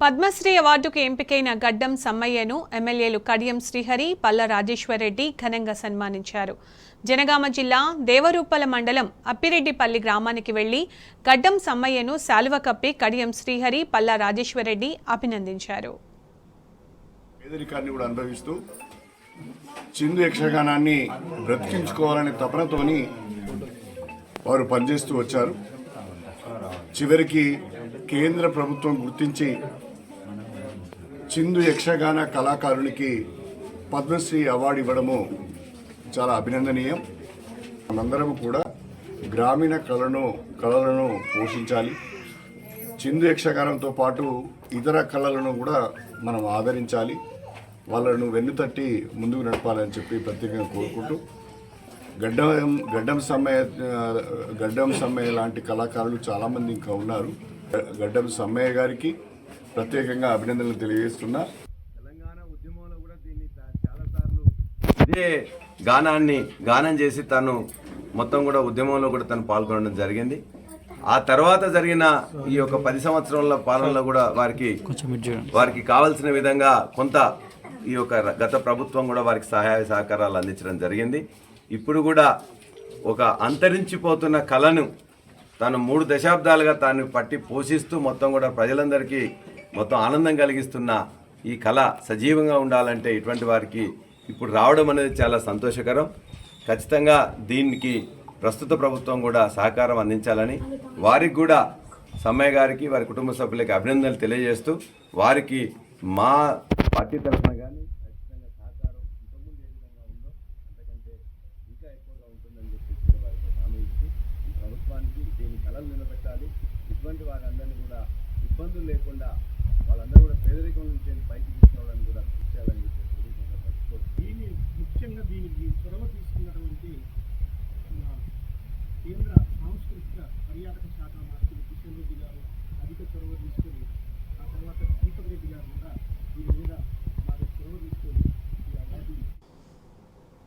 పద్మశ్రీ అవార్డుకు ఎంపికైన గడ్డం సమ్మయ్యను ఎమ్మెల్యేలు కడియం శ్రీహరి, పల్ల రాజేశ్వరరెడ్డి ఘనంగా సన్మానించారు. జనగామ జిల్లా దేవరూపల మండలం అప్పిరెడ్డిపల్లి గ్రామానికి వెళ్లి గడ్డం సమ్మయ్యను శాలువ కప్పి కడియం శ్రీహరి, పల్ల రాజేశ్వరరెడ్డి అభినందించారు. పేదరికాన్ని కూడా అనుభవిస్తూ చిందు యక్షగానాన్ని బ్రతికించుకోవాలనే తపనతోని వారు పనిచేస్తూ వచ్చారు. చివరికి కేంద్ర ప్రభుత్వం గుర్తించి చిందు యక్షగాన కళాకారునికి పద్మశ్రీ అవార్డు ఇవ్వడము చాలా అభినందనీయం. మనందరం కూడా గ్రామీణ కళలను పోషించాలి. చిందు యక్షగానంతో పాటు ఇతర కళలను కూడా మనం ఆదరించాలి, వాళ్ళను వెన్నుతట్టి ముందుకు నడపాలని చెప్పి ప్రత్యేకంగా కోరుకుంటూ గడ్డం సమ్మయ్య లాంటి కళాకారులు చాలామంది ఇంకా ఉన్నారు. గడ్డం సమ్మయ్య గారికి ప్రత్యేకంగా అభినందనలు తెలియజేస్తున్నా. తెలంగాణ ఉద్యమంలో కూడా దీన్ని చాలాసార్లు ఇదే గానం చేసి తను మొత్తం కూడా ఉద్యమంలో కూడా తను పాల్గొనడం జరిగింది. ఆ తర్వాత జరిగిన ఈ యొక్క 10 సంవత్సరాల పాలనలో కూడా వారికి కావాల్సిన విధంగా కొంత ఈ యొక్క గత ప్రభుత్వం కూడా వారికి సహాయ సహకారాలు అందించడం జరిగింది. ఇప్పుడు కూడా ఒక అంతరించిపోతున్న కళను తాను 3 దశాబ్దాలుగా తాను పట్టి పోషిస్తూ మొత్తం కూడా ప్రజలందరికీ మొత్తం ఆనందం కలిగిస్తున్న ఈ కళ సజీవంగా ఉండాలంటే ఇటువంటి వారికి ఇప్పుడు రావడం అనేది చాలా సంతోషకరం. ఖచ్చితంగా దీనికి ప్రస్తుత ప్రభుత్వం కూడా సహకారం అందించాలని వారికి కూడా సమ్మయ్య గారికి వారి కుటుంబ సభ్యులకి అభినందనలు తెలియజేస్తూ వారికి మా పార్టీ తరఫున కానీ ఖచ్చితంగా సహకారం ఇంతకుముందు ఏ విధంగా ఉందో అంతకంటే ఇంకా ఎక్కువగా ఉంటుందని చెప్పి వారికి హామీ ఇస్తూ ఈ ప్రభుత్వానికి దీని కళలు నిలబెట్టాలి. ఇటువంటి వారందరినీ కూడా ఇబ్బందులు లేకుండా వాళ్ళందరూ కూడా పేదరికం నుంచి పైకి తీసుకోవడానికి కూడా కృషి చేయాలని చెప్పి ముఖ్యంగా దీనికి చొరవ తీసుకున్నటువంటి కేంద్ర సాంస్కృతిక పర్యాటక శాఖ మంత్రి కిషన్ రెడ్డి గారు అధిక చొరవ తీసుకుని ఆ తర్వాత